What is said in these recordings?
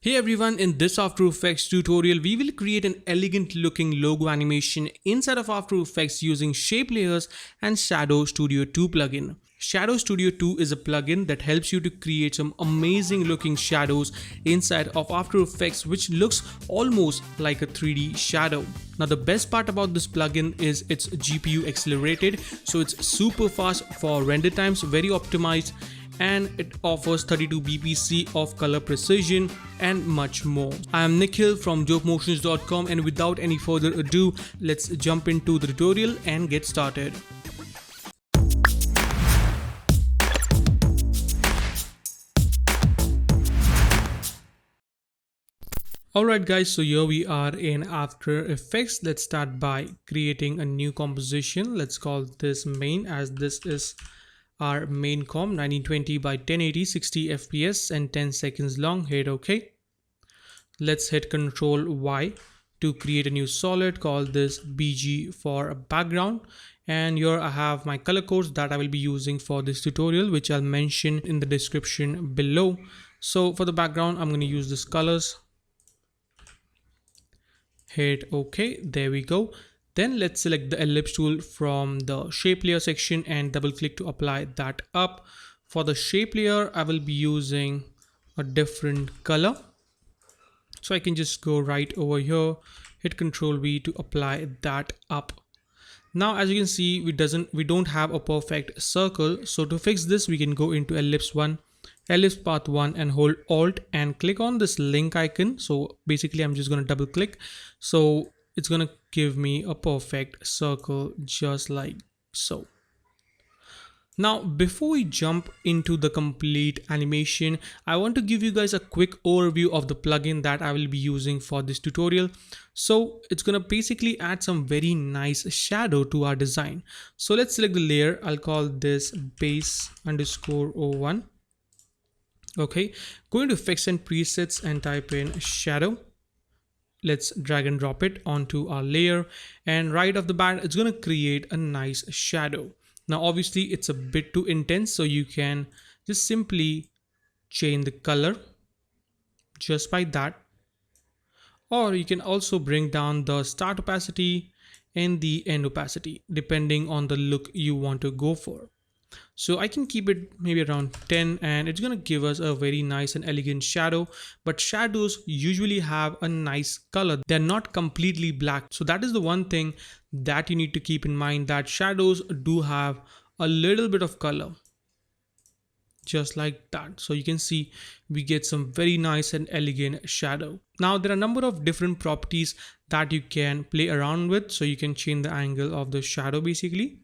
Hey everyone, in this After Effects tutorial, we will create an elegant looking logo animation inside of After Effects using shape layers and Shadow Studio 2 plugin. Shadow Studio 2 is a plugin that helps you to create some amazing looking shadows inside of After Effects, which looks almost like a 3D shadow. Now the best part about this plugin is it's GPU accelerated, so it's super fast for render times, very optimized, and it offers 32 bpc of color precision and much more. I am Nikhil from jokemotions.com, and without any further ado, let's jump into the tutorial and get started. Alright guys, so here we are in After Effects. Let's start by creating a new composition. Let's call this main, as this is our main comp, 1920 by 1080, 60 fps and 10 seconds long. Hit OK. Let's hit Ctrl Y to create a new solid. Call this BG for background, and here I have my color codes that I will be using for this tutorial, which I'll mention in the description below. So for the background, I'm going to use this colors. Hit OK. There we go. Then let's select the ellipse tool from the shape layer section and double click to apply that up. For the shape layer, I will be using a different color. So I can just go right over here, hit Ctrl V to apply that up. Now, as you can see, we don't have a perfect circle. So to fix this, we can go into ellipse 1, ellipse path 1, and hold Alt and click on this link icon. So basically I'm just going to double click. So it's going to give me a perfect circle just like so. Now, before we jump into the complete animation, I want to give you guys a quick overview of the plugin that I will be using for this tutorial. So it's going to basically add some very nice shadow to our design. So let's select the layer. I'll call this base underscore 01. Okay, go into effects and presets and type in shadow. Let's drag and drop it onto our layer, and right off the bat, it's going to create a nice shadow. Now, obviously it's a bit too intense, so you can just simply change the color just by that. Or you can also bring down the start opacity and the end opacity, depending on the look you want to go for. So I can keep it maybe around 10, and it's going to give us a very nice and elegant shadow. But shadows usually have a nice color. They're not completely black. So that is the one thing that you need to keep in mind, that shadows do have a little bit of color. Just like that. So you can see we get some very nice and elegant shadow. Now there are a number of different properties that you can play around with. So you can change the angle of the shadow basically,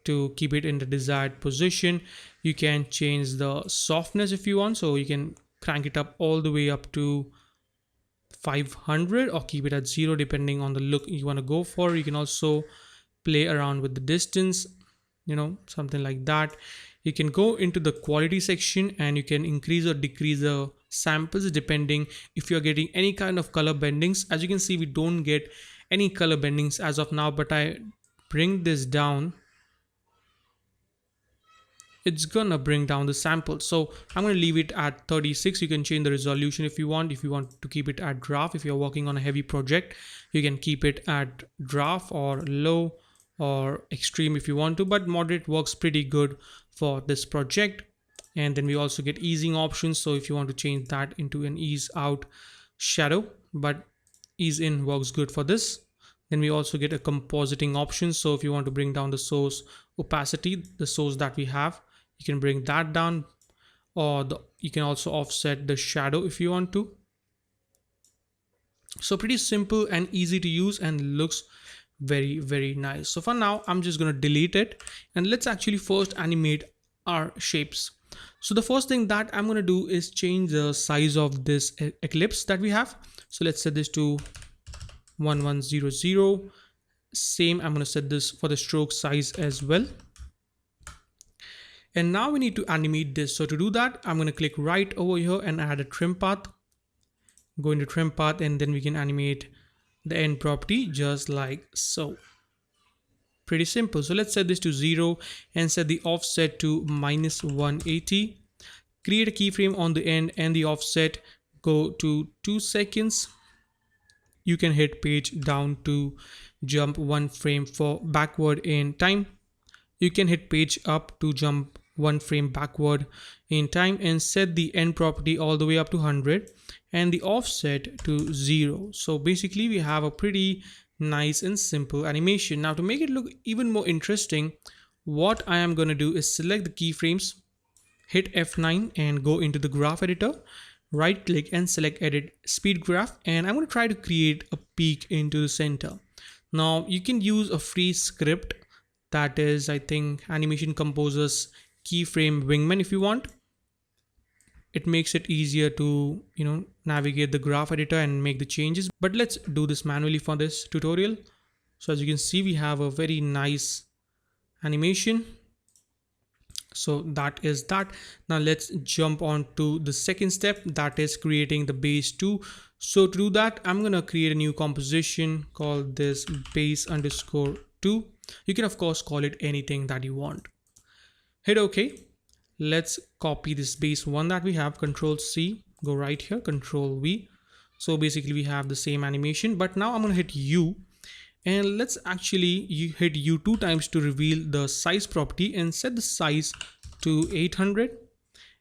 to keep it in the desired position. You can change the softness if you want, so you can crank it up all the way up to 500 or keep it at 0 depending on the look you want to go for. You can also play around with the distance, something like that. You can go into the quality section and you can increase or decrease the samples depending if you're getting any kind of color bendings. As you can see, we don't get any color bendings as of now, but I bring this down, it's gonna bring down the sample. So I'm going to leave it at 36. You can change the resolution if you want to keep it at draft. If you're working on a heavy project, you can keep it at draft or low or extreme if you want to, but moderate works pretty good for this project. And then we also get easing options, so if you want to change that into an ease out shadow, but ease in works good for this. Then we also get a compositing option. So if you want to bring down the source opacity, the source that we have, you can bring that down, or you can also offset the shadow if you want to. So pretty simple and easy to use and looks very, very nice. So for now, I'm just going to delete it, and let's actually first animate our shapes. So the first thing that I'm going to do is change the size of this ellipse that we have. So let's set this to 1100. Same, I'm going to set this for the stroke size as well. And now we need to animate this. So to do that, I'm going to click right over here and add a trim path. Go into trim path, and then we can animate the end property just like so. Pretty simple. So let's set this to 0 and set the offset to -180. create a keyframe on the end and the offset go to 2 seconds. You can hit page down to jump one frame for backward in time. You can hit page up to jump one frame backward in time and set the end property all the way up to 100 and the offset to 0. So basically we have a pretty nice and simple animation. Now to make it look even more interesting, what I am going to do is select the keyframes, hit F9 and go into the graph editor, right click and select edit speed graph, and I'm going to try to create a peak into the center. Now you can use a free script, that is, I think, Animation Composer's keyframe wingman. If you want, it makes it easier to navigate the graph editor and make the changes, but let's do this manually for this tutorial. So as you can see, we have a very nice animation. So that is that. Now let's jump on to the second step, that is creating the base 2. So to do that, I'm gonna create a new composition called this base underscore 2. You can of course call it anything that you want. Hit OK. Let's copy this base 1 that we have, Control C, go right here, Control V. So basically we have the same animation, but now I'm gonna hit U. And let's actually hit U 2 times to reveal the size property and set the size to 800.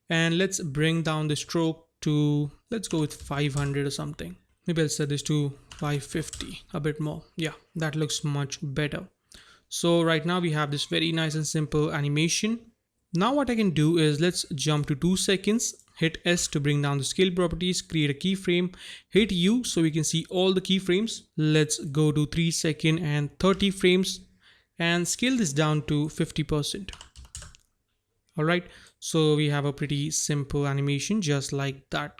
And let's bring down the stroke to, let's go with 500 or something. Maybe I'll set this to 550, a bit more. Yeah, that looks much better. So right now we have this very nice and simple animation. Now what I can do is let's jump to 2 seconds. Hit S to bring down the scale properties, create a keyframe, hit U so we can see all the keyframes. Let's go to 3 second and 30 frames and scale this down to 50%. Alright, so we have a pretty simple animation just like that.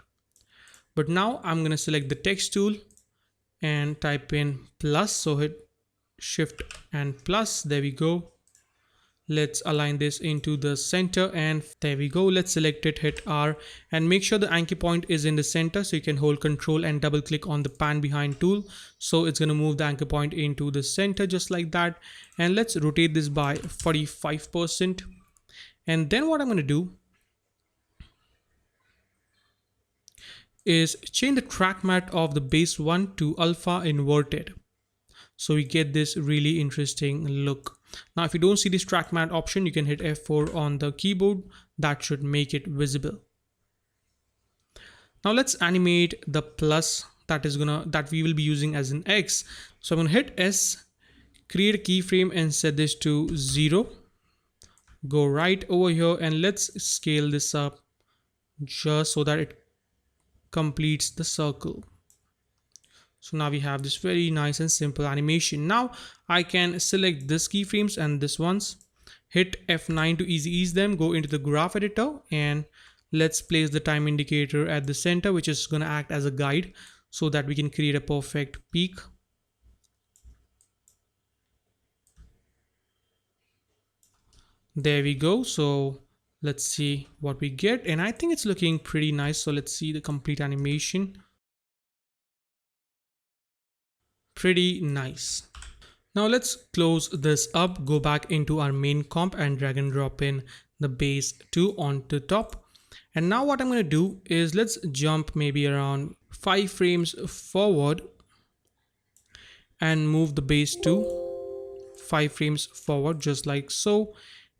But now I'm gonna select the text tool and type in plus, so hit shift and plus, there we go. Let's align this into the center and there we go. Let's select it, hit R and make sure the anchor point is in the center, so you can hold Control and double click on the pan behind tool. So it's going to move the anchor point into the center just like that. And let's rotate this by 45%. And then what I'm going to do is change the track matte of the base 1 to alpha inverted. So we get this really interesting look. Now if you don't see this track matte option, you can hit F4 on the keyboard. That should make it visible. Now let's animate the plus that we will be using as an X. So I'm gonna hit S, create a keyframe and set this to 0. Go right over here and let's scale this up just so that it completes the circle. So now we have this very nice and simple animation. Now I can select this keyframes and this ones, hit F9 to easy ease them, go into the graph editor and let's place the time indicator at the center, which is going to act as a guide so that we can create a perfect peak. There we go. So let's see what we get, and I think it's looking pretty nice. So let's see the complete animation. Pretty nice. Now let's close this up, go back into our main comp and drag and drop in the base 2 onto top. And now what I'm going to do is let's jump maybe around 5 frames forward and move the base 2 5 frames forward just like so.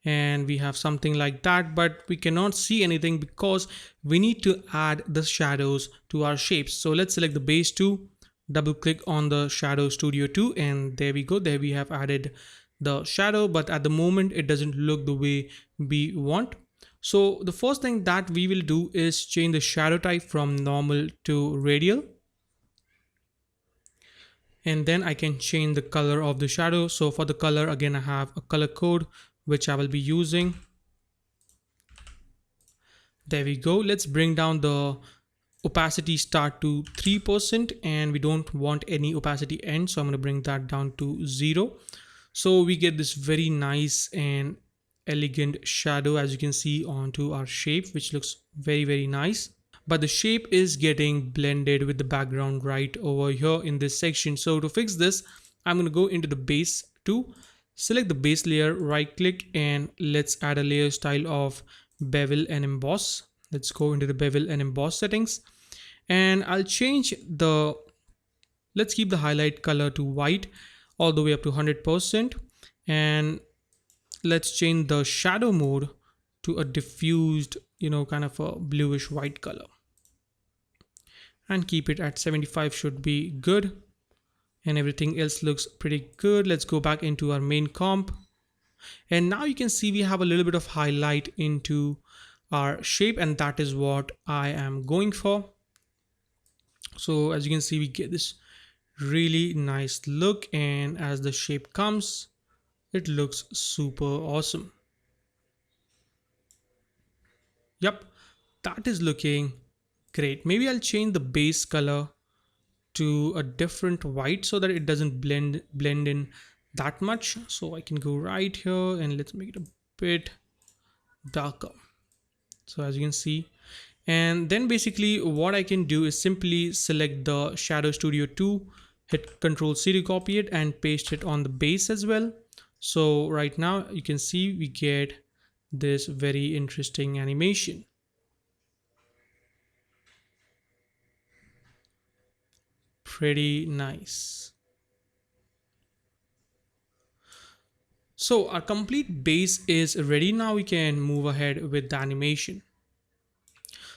And we have something like that, but we cannot see anything because we need to add the shadows to our shapes. So let's select the base 2, double click on the shadow studio 2, and there we go. There we have added the shadow, but at the moment it doesn't look the way we want. So the first thing that we will do is change the shadow type from normal to radial. And then I can change the color of the shadow. So for the color, again, I have a color code which I will be using. There we go. Let's bring down the opacity start to 3% and we don't want any opacity end, so I'm going to bring that down to 0. So we get this very nice and elegant shadow, as you can see, onto our shape, which looks very, very nice. But the shape is getting blended with the background right over here in this section. So to fix this, I'm going to go into the base 2, select the base layer, right click, and let's add a layer style of bevel and emboss. Let's go into the bevel and emboss settings, and I'll change the, let's keep the highlight color to white all the way up to 100%, and let's change the shadow mode to a diffused, kind of a bluish white color, and keep it at 75 should be good, and everything else looks pretty good. Let's go back into our main comp, and now you can see we have a little bit of highlight into our shape, and that is what I am going for. So as you can see, we get this really nice look, and as the shape comes, it looks super awesome. Yep, that is looking great. Maybe I'll change the base color to a different white so that it doesn't blend in that much. So I can go right here and let's make it a bit darker. So as you can see, and then basically what I can do is simply select the Shadow Studio 2, hit Ctrl C to copy it and paste it on the base as well. So right now you can see we get this very interesting animation. Pretty nice. So our complete base is ready. Now we can move ahead with the animation.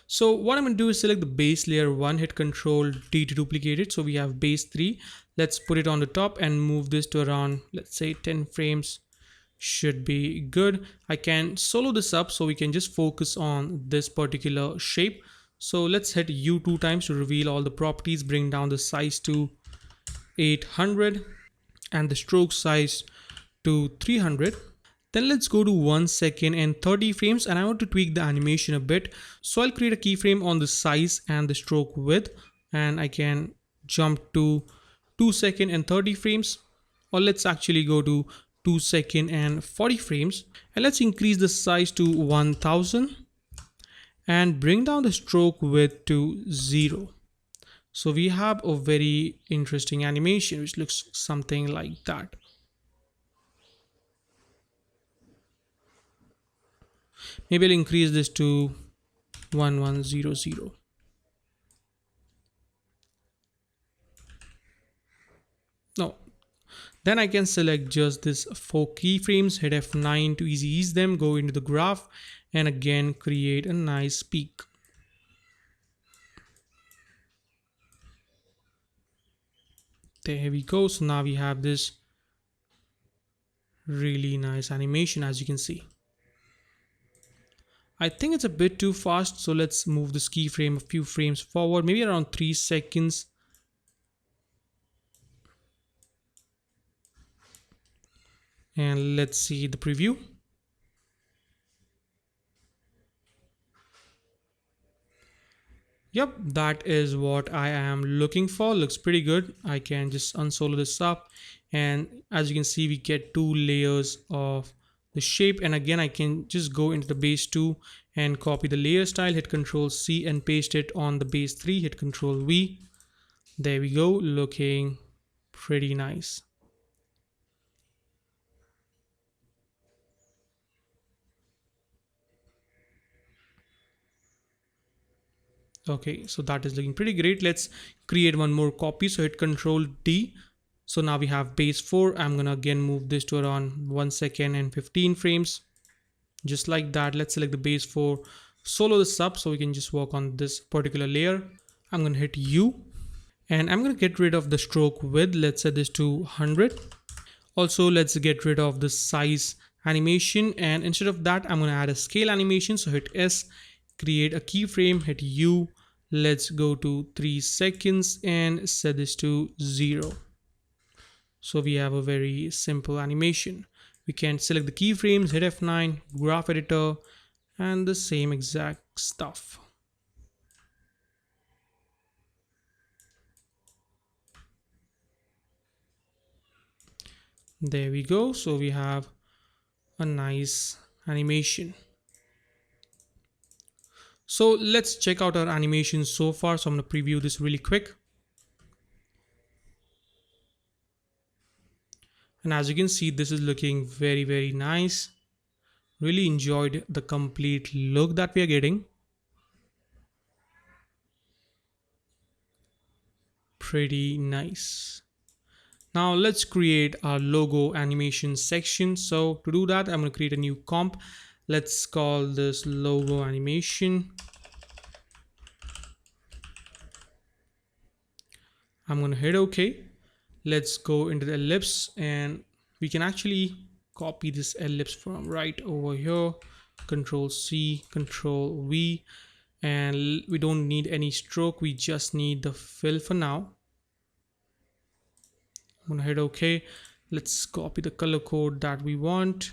So what I'm going to do is select the base layer 1, hit Ctrl D to duplicate it. So we have base 3. Let's put it on the top and move this to around, let's say 10 frames should be good. I can solo this up so we can just focus on this particular shape. So let's hit U 2 times to reveal all the properties, bring down the size to 800 and the stroke size to 300. Then let's go to 1 second and 30 frames, and I want to tweak the animation a bit. So I'll create a keyframe on the size and the stroke width, and I can jump to 2 second and 30 frames, or let's actually go to 2 second and 40 frames, and let's increase the size to 1000 and bring down the stroke width to 0. So we have a very interesting animation which looks something like that. Maybe I'll increase this to 1100. No, then I can select just this 4 keyframes, hit F9 to easy ease them, go into the graph, and again create a nice peak. There we go. So now we have this really nice animation, as you can see. I think it's a bit too fast, so let's move this keyframe a few frames forward, maybe around 3 seconds. And let's see the preview. Yep, that is what I am looking for. Looks pretty good. I can just unsolo this up, and as you can see, we get 2 layers of the shape. And again, I can just go into the base 2 and copy the layer style, hit Ctrl C and paste it on the base 3, hit Ctrl V. There we go, looking pretty nice. Okay, so that is looking pretty great. Let's create one more copy. So hit Ctrl D. So now we have base 4. I'm gonna again move this to around 1 second and 15 frames. Just like that. Let's select the base 4, solo this up so we can just work on this particular layer. I'm gonna hit U, and I'm gonna get rid of the stroke width. Let's set this to 100. Also, let's get rid of the size animation, and instead of that, I'm gonna add a scale animation. So hit S, create a keyframe, hit U. Let's go to 3 seconds and set this to 0. So we have a very simple animation. We can select the keyframes, hit F9, graph editor, and the same exact stuff. There we go. So we have a nice animation. So let's check out our animation so far. So I'm going to preview this really quick. And as you can see, this is looking very, very nice. Really enjoyed the complete look that we are getting. Pretty nice. Now let's create our logo animation section. So to do that, I'm going to create a new comp. Let's call this logo animation. I'm going to hit OK. Let's go into the ellipse, and we can actually copy this ellipse from right over here. Control C, Control V, and we don't need any stroke. We just need the fill for now. I'm gonna hit OK. Let's copy the color code that we want.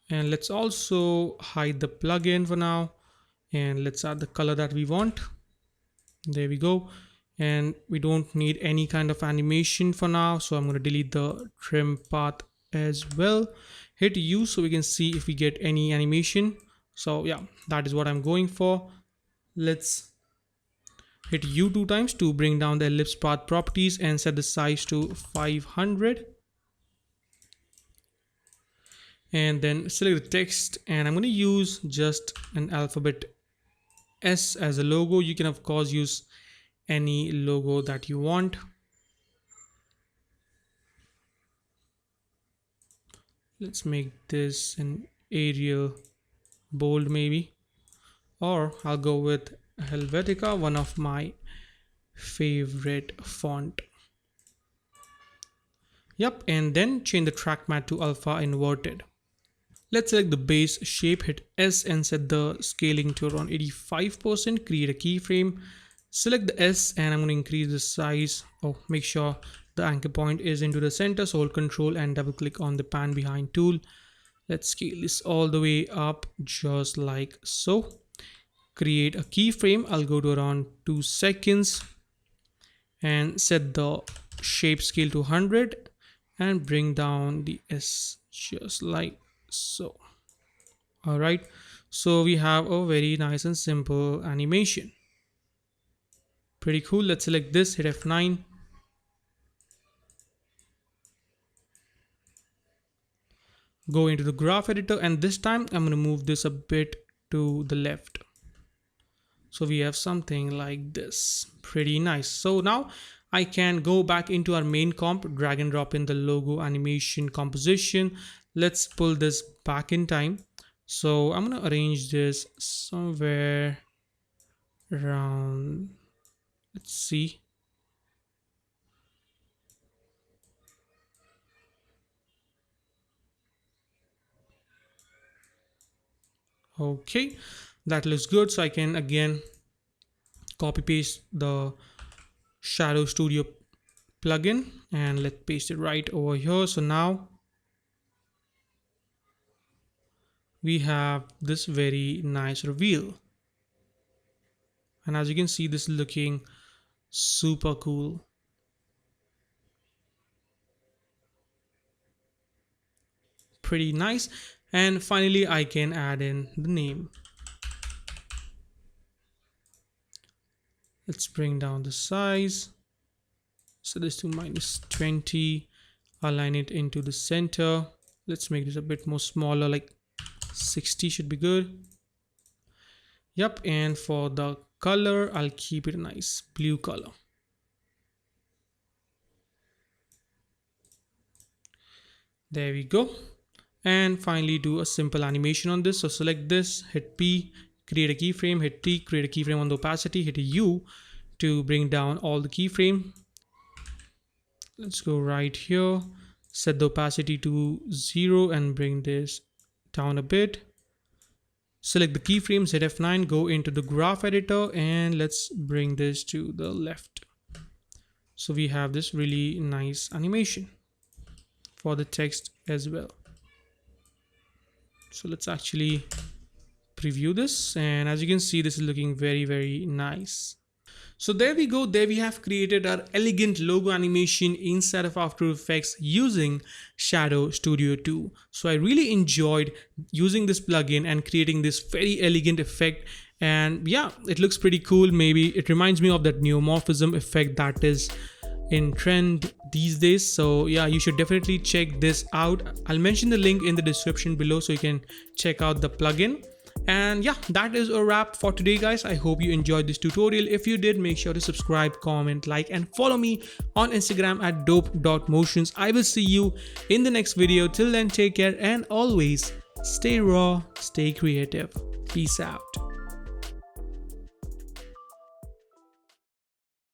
And let's also hide the plugin for now. And let's add the color that we want. There we go. And we don't need any kind of animation for now. So I'm going to delete the trim path as well. Hit U so we can see if we get any animation. So yeah, that is what I'm going for. Let's hit U 2 times to bring down the ellipse path properties and set the size to 500. And then select the text, and I'm going to use just an alphabet S as a logo. You can of course use any logo that you want. Let's make this an Arial bold maybe, or I'll go with Helvetica, one of my favorite font. Yep, and then change the track matte to alpha inverted. Let's select the base shape, hit S and set the scaling to around 85%. Create a keyframe, select the S, and I'm going to increase the size. Oh, make sure the anchor point is into the center. So hold Control and double click on the pan behind tool. Let's scale this all the way up just like so. Create a keyframe. I'll go to around 2 seconds and set the shape scale to 100 and bring down the S just like so. All right, so we have a very nice and simple animation. Pretty cool. Let's select this, hit F9. Go into the graph editor, and this time I'm going to move this a bit to the left. So we have something like this. Pretty nice. So now I can go back into our main comp, drag and drop in the logo animation composition. Let's pull this back in time. So I'm going to arrange this somewhere around, let's see. Okay, that looks good. So I can again copy paste the Shadow Studio plugin and let's paste it right over here. So now we have this very nice reveal, and as you can see, this is looking super cool. Pretty nice. And finally I can add in the name. Let's bring down the size, set this to -20, align it into the center. Let's make this a bit more smaller, like 60 should be good. Yep, and for the color I'll keep it a nice blue color. There we go. And finally do a simple animation on this. So select this, hit P, create a keyframe, hit T, create a keyframe on the opacity, hit a U to bring down all the keyframe. Let's go right here, set the opacity to 0 and bring this down a bit. Select the keyframes, hit F9, go into the graph editor, and let's bring this to the left. So we have this really nice animation for the text as well. So let's actually preview this, and as you can see, this is looking very, very nice. So there we go. There we have created our elegant logo animation inside of After Effects using Shadow Studio 2. So I really enjoyed using this plugin and creating this very elegant effect. And yeah, it looks pretty cool. Maybe it reminds me of that neomorphism effect that is in trend these days. So yeah, you should definitely check this out. I'll mention the link in the description below so you can check out the plugin. And yeah, that is a wrap for today, guys. I hope you enjoyed this tutorial. If you did, make sure to subscribe, comment, like, and follow me on Instagram at dope.motions. I will see you in the next video. Till then, take care and always stay raw, stay creative. Peace out.